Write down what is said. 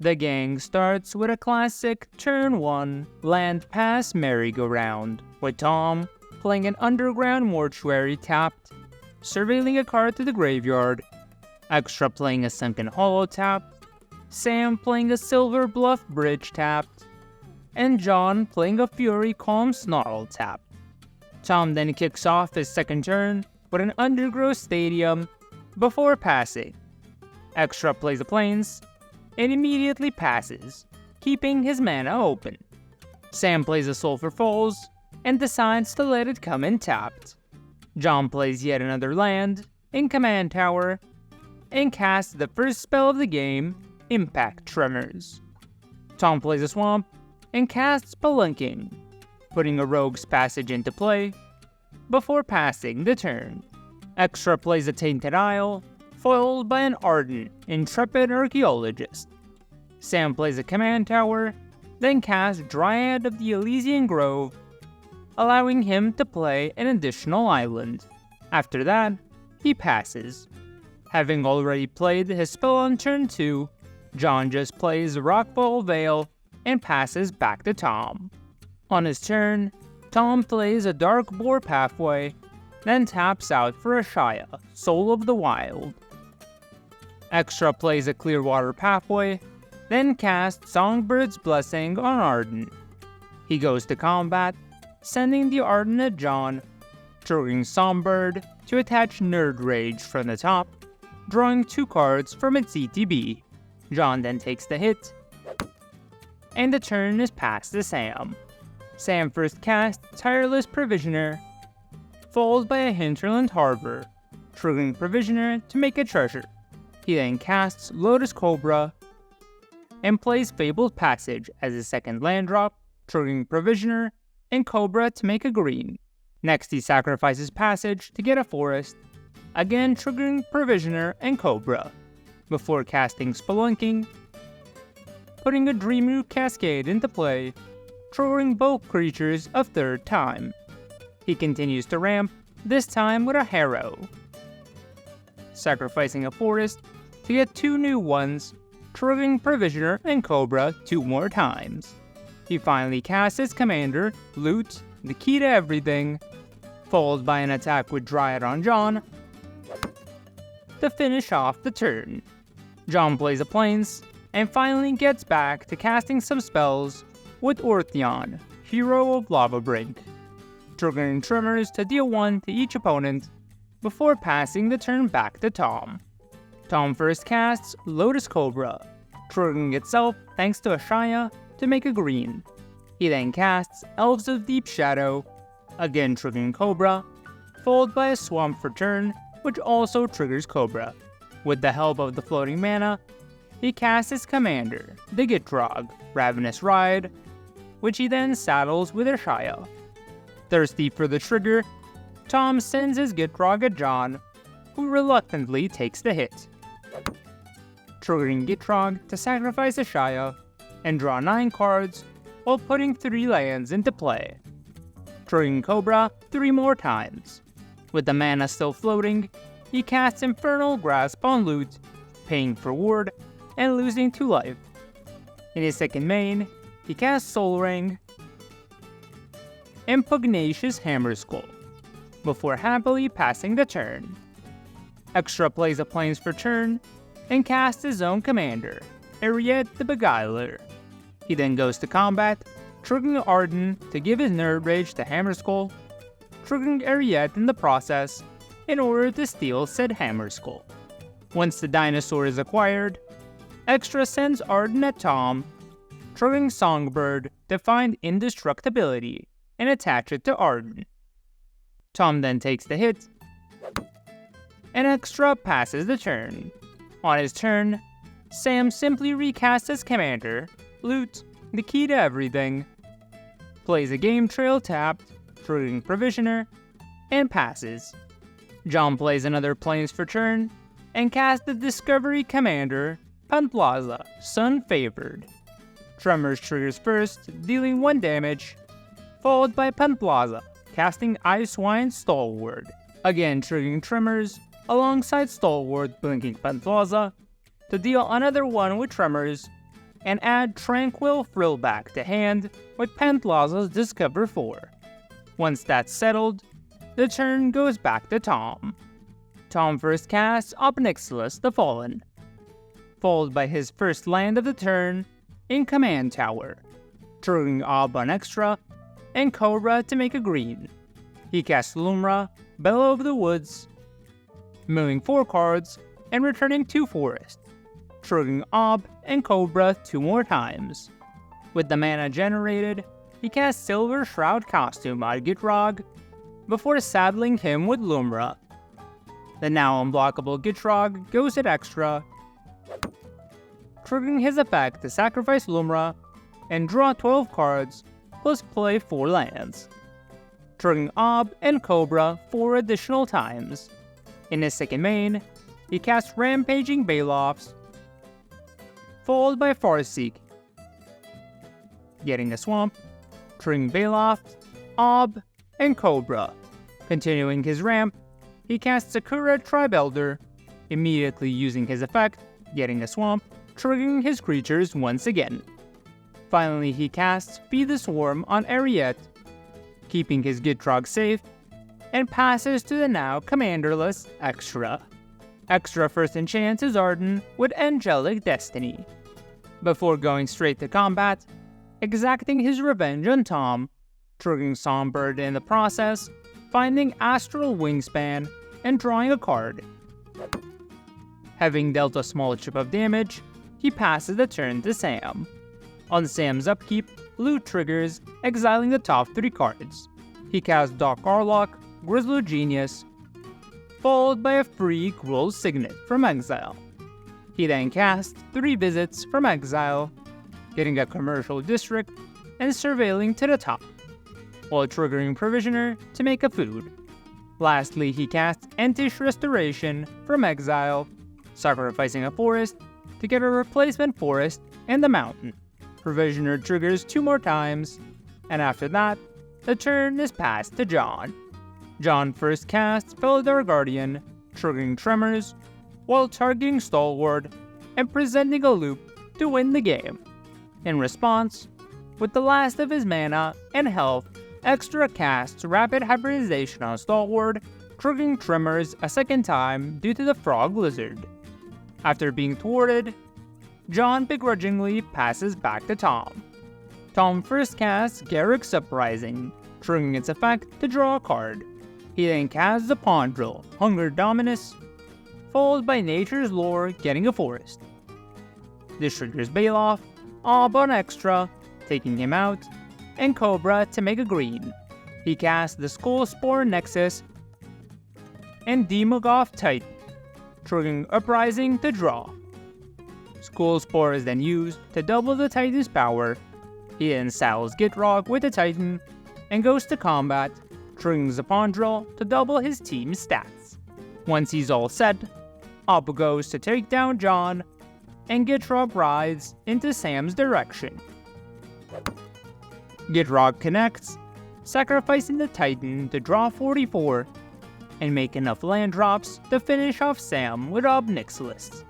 The gang starts with a classic turn 1 land pass merry-go-round, with Tom playing an underground mortuary tapped, surveilling a card to the graveyard, Extra playing a sunken hollow tapped, Sam playing a silver bluff bridge tapped, and John playing a fury calm snarl tapped. Tom then kicks off his second turn with an undergrowth stadium before passing. Extra plays the plains and immediately passes, keeping his mana open. Sam plays a Sulphur Falls and decides to let it come in tapped. John plays yet another land in Command Tower and casts the first spell of the game, Impact Tremors. Tom plays a Swamp and casts Spelunking, putting a Rogue's Passage into play before passing the turn. Extra plays a Tainted Isle, foiled by an Ardent, Intrepid Archaeologist. Sam plays a Command Tower, then casts Dryad of the Elysian Grove, allowing him to play an additional island. After that, he passes. Having already played his spell on turn 2, John just plays Rockfall Vale and passes back to Tom. On his turn, Tom plays a Dark Boar Pathway, then taps out for a Shia, Soul of the Wild. Extra plays a Clearwater Pathway, then casts Songbird's Blessing on Ardent. He goes to combat, sending the Ardent at John, triggering Songbird to attach Nerd Rage from the top, drawing 2 cards from its ETB. John then takes the hit, and the turn is passed to Sam. Sam first casts Tireless Provisioner, followed by a Hinterland Harbor, triggering Provisioner to make a treasure. He then casts Lotus Cobra, and plays Fabled Passage as his second land drop, triggering Provisioner and Cobra to make a green. Next he sacrifices Passage to get a forest, again triggering Provisioner and Cobra, before casting Spelunking, putting a Dreamroot Cascade into play, triggering both creatures a third time. He continues to ramp, this time with a Harrow, sacrificing a forest to get 2 new ones, triggering Provisioner and Cobra 2 more times. He finally casts his commander, Loot, the key to everything, followed by an attack with Dryad on John, to finish off the turn. John plays a Plains, and finally gets back to casting some spells with Ortheon, Hero of Lava Brink, triggering Tremors to deal 1 to each opponent, before passing the turn back to Tom. Tom first casts Lotus Cobra, triggering itself thanks to a Shia to make a green. He then casts Elves of Deep Shadow, again triggering Cobra, followed by a Swamp for turn, which also triggers Cobra. With the help of the floating mana, he casts his commander, the Gitrog, Ravenous Ride, which he then saddles with a Shia. Thirsty for the trigger, Tom sends his Gitrog at John, who reluctantly takes the hit, triggering Gitrog to sacrifice a Shia and draw 9 cards while putting 3 lands into play, triggering Cobra 3 more times. With the mana still floating, he casts Infernal Grasp on Loot, paying for ward and losing 2 life. In his second main, he casts Soul Ring and Pugnacious Hammerskull, before happily passing the turn. Extra plays a Plains for turn and casts his own commander, Eriette the Beguiler. He then goes to combat, triggering Arden to give his Nerd Rage to Hammerskull, triggering Eriette in the process in order to steal said Hammerskull. Once the dinosaur is acquired, Extra sends Arden at Tom, triggering Songbird to find indestructibility and attach it to Arden. Tom then takes the hit, and Extra passes the turn. On his turn, Sam simply recasts his commander, Loot, the key to everything, plays a Game Trail tapped, triggering Provisioner, and passes. John plays another Plains for turn, and casts the Discovery commander, Pantlaza, Sun Favored. Tremors triggers first, dealing 1 damage, followed by Pantlaza, casting Icewine Stalwart, again triggering Tremors, alongside Stalwart blinking Pantlaza, to deal another 1 with Tremors, and add Tranquil Thrillback to hand with Pantlaza's Discover 4. Once that's settled, the turn goes back to Tom. Tom first casts Ob Nixilis the Fallen, followed by his first land of the turn in Command Tower, triggering Ob on extra and Cobra to make a green. He casts Lumra, Bellow of the Woods, milling 4 cards and returning 2 forests, triggering Ob and Cobra 2 more times. With the mana generated, he casts Silver Shroud Costume on Gitrog before saddling him with Lumra. The now unblockable Gitrog goes at extra, triggering his effect to sacrifice Lumra and draw 12 cards plus play 4 lands, triggering Ob and Cobra 4 additional times. In his second main, he casts Rampaging Balefs, followed by Farseek, getting a swamp, triggering Baloft, Ob, and Cobra. Continuing his ramp, he casts Sakura Tribe Elder, immediately using his effect, getting a swamp, triggering his creatures once again. Finally, he casts Feed the Swarm on Eriette, keeping his Gitrog safe, and passes to the now commanderless Extra. Extra first enchants his Arden with Angelic Destiny, before going straight to combat, exacting his revenge on Tom, triggering Songbird in the process, finding Astral Wingspan, and drawing a card. Having dealt a small chip of damage, he passes the turn to Sam. On Sam's upkeep, Loot triggers, exiling the top 3 cards. He casts Doc Arlock, Grizzly Genius, followed by a free Gruul Signet from exile. He then casts 3 visits from exile, getting a commercial district and surveilling to the top, while triggering Provisioner to make a food. Lastly, he casts Entish Restoration from exile, sacrificing a forest to get a replacement forest and the mountain. Provisioner triggers 2 more times, and after that, the turn is passed to John. John first casts Felidar Guardian, triggering Tremors, while targeting Stalwart and presenting a loop to win the game. In response, with the last of his mana and health, Extra casts Rapid Hybridization on Stalwart, triggering Tremors a second time due to the Frog Lizard. After being thwarted, John begrudgingly passes back to Tom. Tom first casts Garruk's Uprising, triggering its effect to draw a card. He then casts the Pawn Drill, Hunger Dominus, followed by Nature's Lore, getting a forest. This triggers Baloff, Ob on extra, taking him out, and Cobra to make a green. He casts the Skull Spore Nexus and Demogoth Titan, triggering Uprising to draw. Skull Spore is then used to double the Titan's power. He then saddles Gitrog with the Titan and goes to combat, triggering Zapondrel to double his team's stats. Once he's all set, Ob goes to take down John, and Gitrog rides into Sam's direction. Gitrog connects, sacrificing the Titan to draw 44, and make enough land drops to finish off Sam with Ob Nixilis.